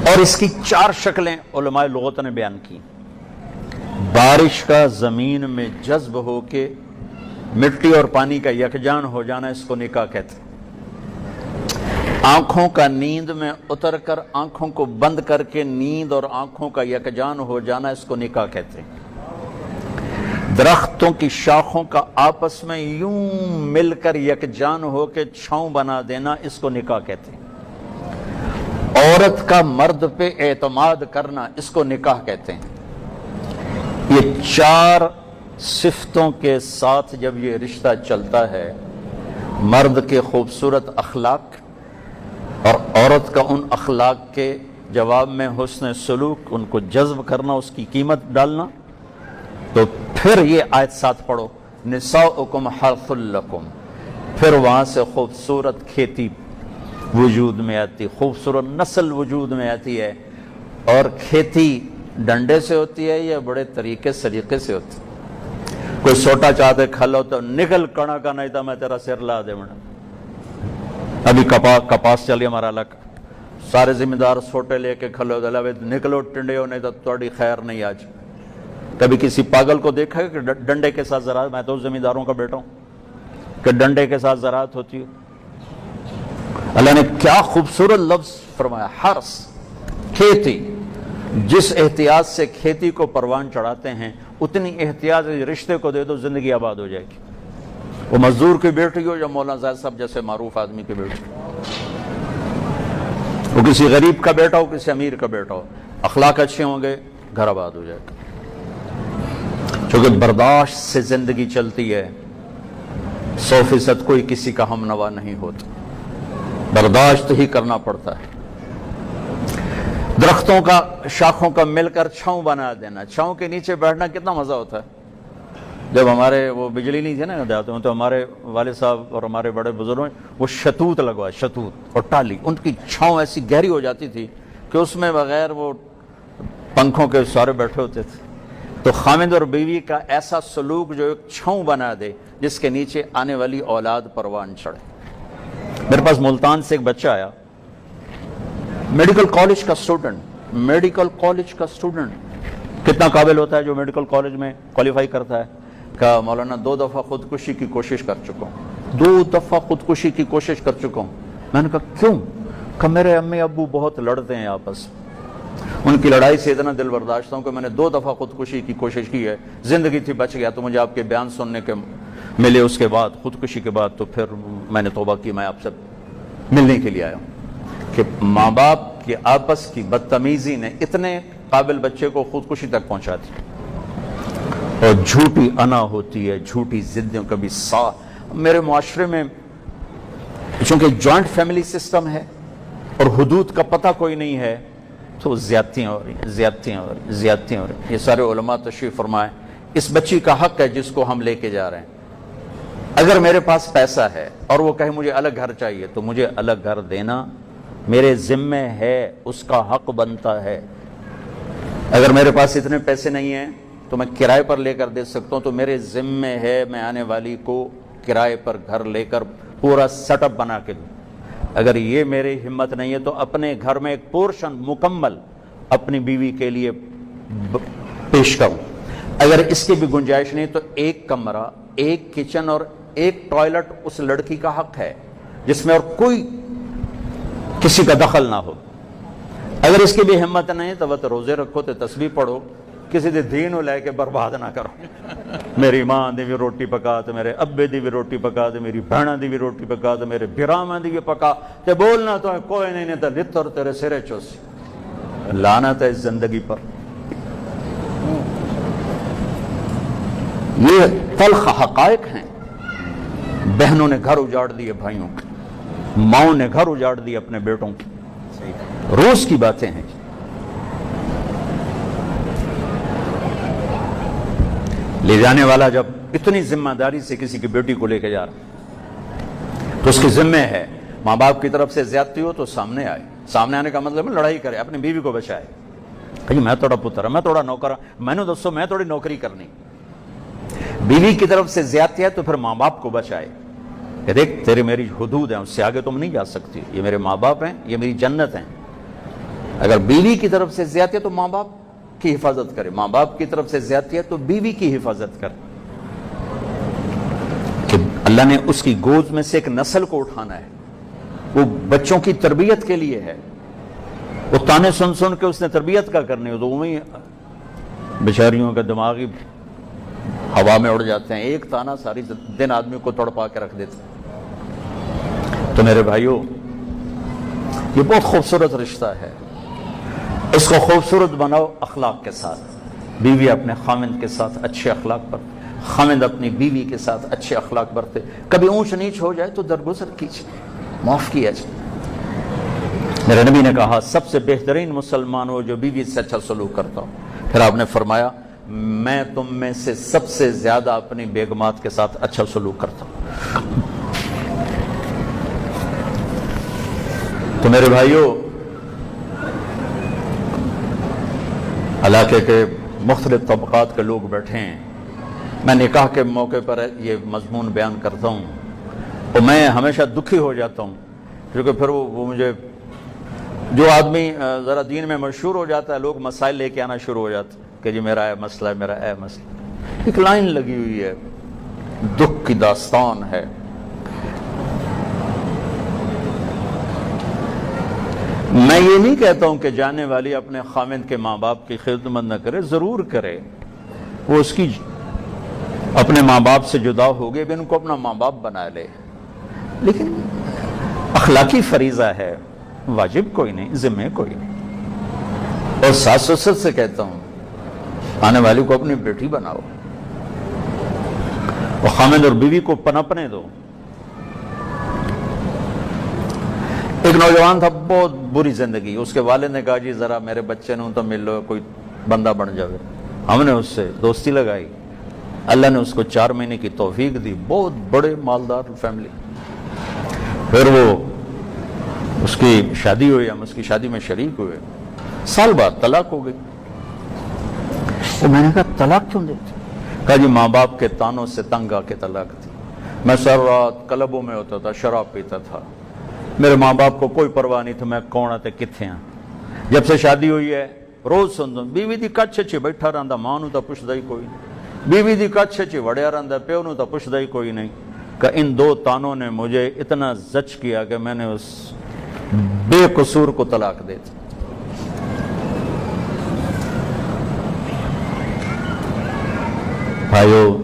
اور اس کی 4 شکلیں علماء لغت نے بیان کی۔ بارش کا زمین میں جذب ہو کے مٹی اور پانی کا یکجان ہو جانا، اس کو نکاح کہتے ہیں۔ آنکھوں کا نیند میں اتر کر آنکھوں کو بند کر کے نیند اور آنکھوں کا یکجان ہو جانا، اس کو نکاح کہتے ہیں۔ درختوں کی شاخوں کا آپس میں یوں مل کر یکجان ہو کے چھاؤں بنا دینا، اس کو نکاح کہتے ہیں۔ عورت کا مرد پہ اعتماد کرنا، اس کو نکاح کہتے ہیں۔ یہ 4 صفتوں کے ساتھ جب یہ رشتہ چلتا ہے، مرد کے خوبصورت اخلاق اور عورت کا ان اخلاق کے جواب میں حسن سلوک، ان کو جذب کرنا، اس کی قیمت ڈالنا، تو پھر یہ آیت ساتھ پڑھو، نساؤکم حرث لکم، پھر وہاں سے خوبصورت کھیتی وجود میں آتی، خوبصورت نسل وجود میں آتی ہے۔ اور کھیتی ڈنڈے سے ہوتی ہے یا بڑے طریقے سلیقے سے ہوتی ہے؟ کوئی سوٹا چاہتے کھلو تو نکل کڑا کا نہیں تھا میں تیرا سر لا دے منا۔ ابھی کپاس چلی ہمارا علاقہ، سارے ذمہ دار سوٹے لے کے کھلو دلا نکلو ٹنڈے ہو، نہیں تو تھوڑی خیر نہیں آج۔ کبھی کسی پاگل کو دیکھا ہے کہ ڈنڈے کے ساتھ زراعت؟ میں تو ذمہ داروں کا بیٹا ہوں کہ ڈنڈے کے ساتھ زراعت ہوتی ہے۔ اللہ نے کیا خوبصورت لفظ فرمایا، حرث، کھیتی۔ جس احتیاط سے کھیتی کو پروان چڑھاتے ہیں، اتنی احتیاط رشتے کو دے دو، زندگی آباد ہو جائے گی۔ وہ مزدور کی بیٹی ہو یا مولانا زاہد صاحب جیسے معروف آدمی کی بیٹی، وہ کسی غریب کا بیٹا ہو، کسی امیر کا بیٹا ہو، اخلاق اچھے ہوں گے، گھر آباد ہو جائے گا۔ چونکہ برداشت سے زندگی چلتی ہے، 100% کوئی کسی کا ہم نوا نہیں ہوتا، برداشت ہی کرنا پڑتا ہے۔ درختوں کا شاخوں کا مل کر چھاؤں بنا دینا، چھاؤں کے نیچے بیٹھنا کتنا مزہ ہوتا ہے۔ جب ہمارے وہ بجلی نہیں تھی نا دیہاتوں میں، تو ہمارے والد صاحب اور ہمارے بڑے بزرگوں وہ شتوت لگوائے، شتوت اور ٹالی، ان کی چھاؤں ایسی گہری ہو جاتی تھی کہ اس میں بغیر وہ پنکھوں کے سارے بیٹھے ہوتے تھے۔ تو خامد اور بیوی کا ایسا سلوک جو ایک چھاؤں بنا دے جس کے نیچے آنے والی اولاد پروان چڑھے۔ میرے پاس ملتان سے ایک بچہ آیا، میڈیکل کالج کا اسٹوڈنٹ، میڈیکل کالج کا اسٹوڈنٹ کتنا قابل ہوتا ہے جو میڈیکل کالج میں کوالیفائی کرتا ہے؟ کہا مولانا 2 دفعہ خودکشی کی کوشش کر چکا ہوں، 2 دفعہ خودکشی کی کوشش کر چکا ہوں۔ میں نے کہا کیوں؟ کہ میرے امی ابو بہت لڑتے ہیں آپس، ان کی لڑائی سے اتنا دل برداشت ہوں کہ میں نے 2 دفعہ خودکشی کی کوشش کی ہے، زندگی تھی بچ گیا، تو مجھے آپ کے بیان سننے کے ملے اس کے بعد، خودکشی کے بعد، تو پھر میں نے توبہ کی، میں آپ سے ملنے کے لیے آیا ہوں۔ کہ ماں باپ کی آپس کی بدتمیزی نے اتنے قابل بچے کو خودکشی تک پہنچا دی، اور جھوٹی انا ہوتی ہے، جھوٹی ضدوں کا بھی میرے معاشرے میں چونکہ جوائنٹ فیملی سسٹم ہے اور حدود کا پتہ کوئی نہیں ہے، تو زیادتیاں ہو رہی ہیں، زیادتیاں ہو رہی ہیں، زیادتیاں ہو رہی ہیں۔ یہ سارے علماء تشریف فرمائیں، اس بچی کا حق ہے جس کو ہم لے کے جا رہے ہیں۔ اگر میرے پاس پیسہ ہے اور وہ کہے مجھے الگ گھر چاہیے، تو مجھے الگ گھر دینا میرے ذمے ہے، اس کا حق بنتا ہے۔ اگر میرے پاس اتنے پیسے نہیں ہیں تو میں کرائے پر لے کر دے سکتا ہوں، تو میرے ذمے ہے میں آنے والی کو کرائے پر گھر لے کر پورا سیٹ اپ بنا کے دوں۔ اگر یہ میری ہمت نہیں ہے تو اپنے گھر میں ایک پورشن مکمل اپنی بیوی کے لیے پیش کروں۔ اگر اس کی بھی گنجائش نہیں تو 1 کمرہ، 1 کچن اور 1 ٹوائلٹ اس لڑکی کا حق ہے، جس میں اور کوئی کسی کا دخل نہ ہو۔ اگر اس کی بھی ہمت نہیں تو وہ روزے رکھو، تو تسبیح پڑھو، کسی دے دین لے کے برباد نہ کرو۔ میری ماں دی بھی روٹی پکا تو میرے ابے دی بھی روٹی پکا تو میری بہنوں دی بھی روٹی پکا تو میرے بھراواں دی بھی پکا، تے بولنا تو کوئی نہیں تو لتر تیرے سرے چوسی۔ لعنت ہے اس زندگی پر۔ یہ تلخ حقائق ہیں۔ بہنوں نے گھر اجاڑ دیے بھائیوں کے، ماؤں نے گھر اجاڑ دیے اپنے بیٹوں کے، روز کی باتیں ہیں۔ لے جانے والا جب اتنی ذمہ داری سے کسی کی بیٹی کو لے کے جا رہا تو اس کے ذمہ ہے، ماں باپ کی طرف سے زیادتی ہو تو سامنے آئے، سامنے آنے کا مطلب ہے لڑائی کرے، اپنی بیوی کو بچائے۔ کہ میں تھوڑا پتر ہوں، میں تھوڑا نوکر ہوں، میں نے دوستو میں تھوڑی نوکری کرنی۔ بیوی کی طرف سے زیادتی ہے تو پھر ماں باپ کو بچائے کہ دیکھ تیری میری حدود ہیں، اس سے آگے تم نہیں جا سکتی، یہ میرے ماں باپ ہیں، یہ میری جنت ہیں۔ اگر بیوی کی طرف سے زیادتی ہے تو ماں باپ کی حفاظت کرے، ماں باپ کی طرف سے زیادتی ہے تو بیوی کی حفاظت کرے، کہ اللہ نے اس کی گود میں سے ایک نسل کو اٹھانا ہے، وہ بچوں کی تربیت کے لیے ہے، وہ تانے سن سن کے اس نے تربیت کا کرنے ہو تو وہیں بیچاریوں کا دماغی ہوا میں اڑ جاتے ہیں، ایک تانا ساری دن آدمی کو تڑپا کے رکھ دیتے ہیں۔ تو میرے بھائیوں، یہ بہت خوبصورت رشتہ ہے، اس کو خوبصورت بناؤ اخلاق کے ساتھ، بیوی اپنے خامند کے ساتھ اچھے اخلاق پر، خامند اپنی بیوی کے ساتھ اچھے اخلاق برتے، کبھی اونچ نیچ ہو جائے تو درگزر کیجیے، معاف کیا جائے۔ میرے نبی نے کہا سب سے بہترین مسلمان وہ جو بیوی سے اچھا سلوک کرتا ہو، پھر آپ نے فرمایا میں تم میں سے سب سے زیادہ اپنی بیگمات کے ساتھ اچھا سلوک کرتا ہوں۔ تو میرے بھائیوں، علاقے کے مختلف طبقات کے لوگ بیٹھے ہیں، میں نکاح کے موقع پر یہ مضمون بیان کرتا ہوں اور میں ہمیشہ دکھی ہو جاتا ہوں، کیونکہ پھر وہ مجھے جو آدمی ذرا دین میں مشہور ہو جاتا ہے، لوگ مسائل لے کے آنا شروع ہو جاتے ہیں کہ جی میرا اے مسئلہ ہے، میرا اے مسئلہ، ایک لائن لگی ہوئی ہے، دکھ کی داستان ہے۔ میں یہ نہیں کہتا ہوں کہ جانے والی اپنے خامند کے ماں باپ کی خدمت نہ کرے، ضرور کرے، وہ اس کی اپنے ماں باپ سے جدا ہو گئے بھی ان کو اپنا ماں باپ بنا لے، لیکن اخلاقی فریضہ ہے، واجب کوئی نہیں، ذمہ کوئی نہیں۔ اور ساس سسر سے کہتا ہوں آنے والی کو اپنی بیٹی بناؤ، اور خامند اور بیوی کو پنپنے دو۔ ایک نوجوان تھا، بہت بری زندگی، اس کے والد نے کہا جی ذرا میرے بچے نے تو مل لو، کوئی بندہ بن جاوے۔ ہم نے اس سے دوستی لگائی، اللہ نے اس کو 4 مہینے کی توفیق دی، بہت بڑے مالدار فیملی۔ پھر وہ اس کی شادی ہوئی، ہم اس کی شادی میں شریک ہوئے، سال بعد طلاق ہو گئی۔ تو میں نے کہا طلاق کیوں دیتے؟ کہا جی ماں باپ کے تانوں سے تنگ آ کے طلاق دی، میں سر رات کلبوں میں ہوتا تھا، شراب پیتا تھا، میرے ماں باپ کو کوئی پرواہ نہیں تھا میں کون آتے کتنے ہیں۔ جب سے شادی ہوئی ہے روز سن دوں بیوی دی کچھ اچھی بیٹھا رہندا، ماں نو تا پوچھدا ہی کوئی نہیں، بیوی دی کچھ اچھی وڑیا رہندا، پیو نو تا پوچھدا ہی کوئی نہیں۔ کہ ان 2 تانوں نے مجھے اتنا زچ کیا کہ میں نے اس بے قصور کو طلاق دے دی۔ بھائیو،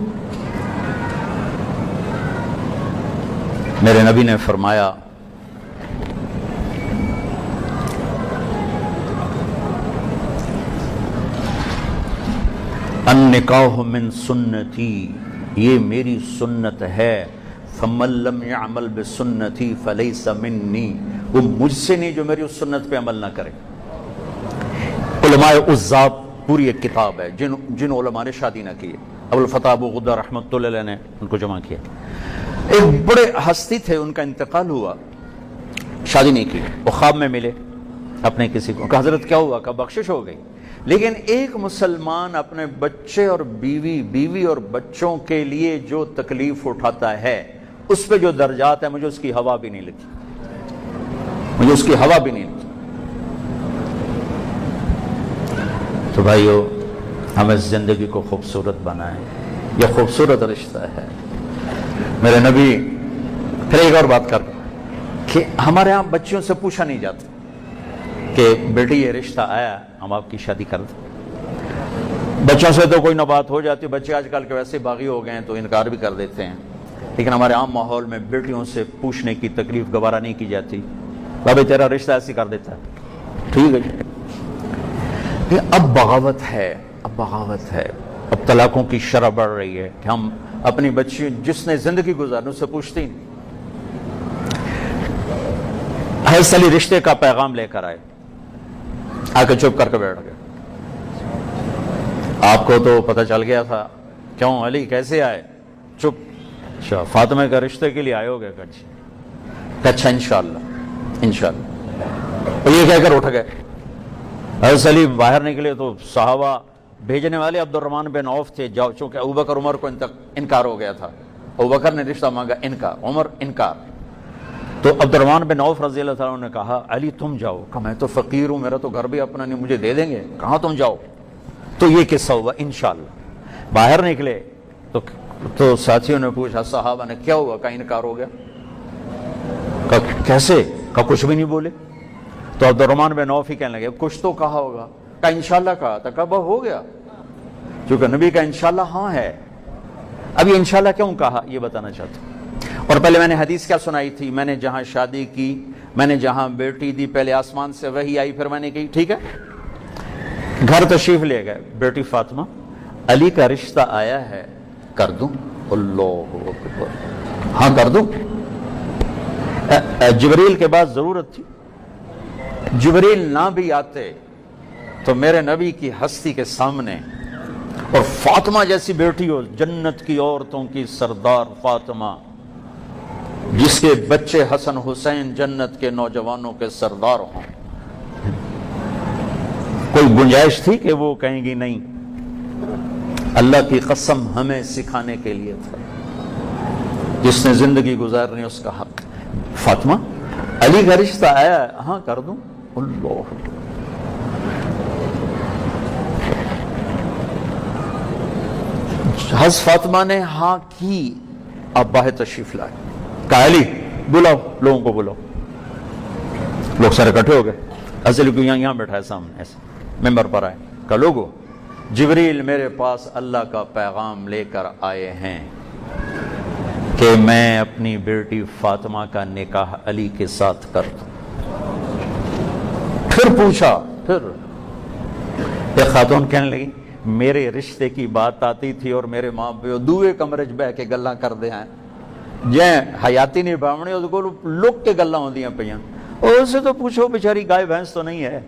میرے نبی نے فرمایا النکاح من سنتی، یہ میری سنت ہے، فمن لم يعمل بسنتی فلیس منی، وہ مجھ سے نہیں جو میری اس سنت پہ عمل نہ کرے۔ علماء عزاب پوری ایک کتاب ہے، جن علماء نے شادی نہ کی، ابو الفتح ابو غدہ رحمۃ اللہ علیہ نے ان کو جمع کیا۔ ایک بڑے ہستی تھے، ان کا انتقال ہوا، شادی نہیں کی، وہ خواب میں ملے اپنے کسی کو، کہ حضرت کیا ہوا؟ کہ بخشش ہو گئی۔ لیکن ایک مسلمان اپنے بچے اور بیوی اور بچوں کے لیے جو تکلیف اٹھاتا ہے، اس پہ جو درجات ہیں، مجھے اس کی ہوا بھی نہیں لگی، مجھے اس کی ہوا بھی نہیں لگی۔ تو بھائیو، ہم اس زندگی کو خوبصورت بنائیں، یہ خوبصورت رشتہ ہے۔ میرے نبی پھر ایک اور بات کر کہ ہمارے ہاں بچیوں سے پوچھا نہیں جاتا کہ بیٹی یہ رشتہ آیا، ہم آپ کی شادی کر دیں۔ بچوں سے تو کوئی نہ بات ہو جاتی، بچے آج کل کے ویسے باغی ہو گئے ہیں تو انکار بھی کر دیتے ہیں، لیکن ہمارے عام ماحول میں بیٹیوں سے پوچھنے کی تکلیف گوارا نہیں کی جاتی۔ بابے تیرا رشتہ ایسے کر دیتا ہے، ٹھیک ہے جی۔ اب بغاوت ہے، اب طلاقوں کی شرح بڑھ رہی ہے کہ ہم اپنی بچی جس نے زندگی گزارنے اس سے پوچھتی نہیں۔ حضرت علی رشتے کا پیغام لے کر آئے، آ کے چپ کر کے بیٹھ گئے۔ آپ کو تو پتہ چل گیا تھا، کیوں علی کیسے آئے؟ چپ، اچھا فاطمہ کے رشتے کے لیے آئے ہو گئے؟ اچھا انشاءاللہ، اور یہ کہہ کر اٹھ گئے۔ حضرت علی باہر نکلے تو صحابہ بھیجنے والے عبد الرحمن بن عوف تھے، چونکہ ابوبکر عمر کو انکار ہو گیا تھا، ابوبکر نے رشتہ مانگا، انکار، عمر انکار۔ تو عبد الرحمن بن عوف رضی اللہ تعالیٰ عنہ نے کہا علی تم جاؤ. کہا میں تو فقیر ہوں, میرا تو گھر بھی اپنا نہیں, مجھے دے دیں گے, کہاں تم جاؤ. تو یہ قصہ ہوا. انشاءاللہ باہر نکلے تو ساتھیوں نے پوچھا, صحابہ نے, کیا ہوا؟ کہا انکار ہو گیا. کہا کیسے؟ کہا کچھ بھی نہیں بولے. تو عبد الرحمن بن عوف ہی کہنے لگے کچھ تو کہا ہوگا. کہا انشاءاللہ کہا تھا. کہا بس ہو گیا, کیونکہ نبی کا انشاءاللہ ہاں ہے. اب یہ انشاءاللہ کیوں کہا یہ بتانا چاہتا ہوں. اور پہلے میں نے حدیث کیا سنائی تھی, میں نے جہاں شادی کی, میں نے جہاں بیٹی دی, پہلے آسمان سے وحی آئی, پھر میں نے کہی ٹھیک ہے. گھر تشریف لے گئے, بیٹی فاطمہ, علی کا رشتہ آیا ہے, کر دوں؟ اللہ اکبر, ہاں کر دوں. جبریل کے بعد ضرورت تھی, جبریل نہ بھی آتے تو میرے نبی کی ہستی کے سامنے, اور فاطمہ جیسی بیٹی ہو, جنت کی عورتوں کی سردار فاطمہ, جس کے بچے حسن حسین جنت کے نوجوانوں کے سردار ہوں, کوئی گنجائش تھی کہ وہ کہیں گی نہیں؟ اللہ کی قسم ہمیں سکھانے کے لیے تھا, جس نے زندگی گزارنی اس کا حق. فاطمہ, علی کا رشتہ آیا ہے, ہاں کر دوں. اللہ, حضرت فاطمہ نے ہاں کی. اب باہر تشریف لائے, کہا علی بلاؤ, لوگوں کو بلاؤ. لوگ سارے اکٹھے ہو گئے. اصل کو یہاں بیٹھا ہے سامنے, ایسے ممبر پر آئے. کہا لوگوں, جبریل میرے پاس اللہ کا پیغام لے کر آئے ہیں کہ میں اپنی بیٹی فاطمہ کا نکاح علی کے ساتھ کر دوں. پھر پوچھا, پھر ایک خاتون کہنے لگی میرے رشتے کی بات آتی تھی اور میرے ماں پہ دوے کمرے چ بہ کے گلاں کر دے ہیں, جے حیاتی نہیں بامنی اس کو لک کے گلاں ہوندیاں پیاں, اور اسے تو پوچھو بیچاری گائے بھینس تو نہیں ہے.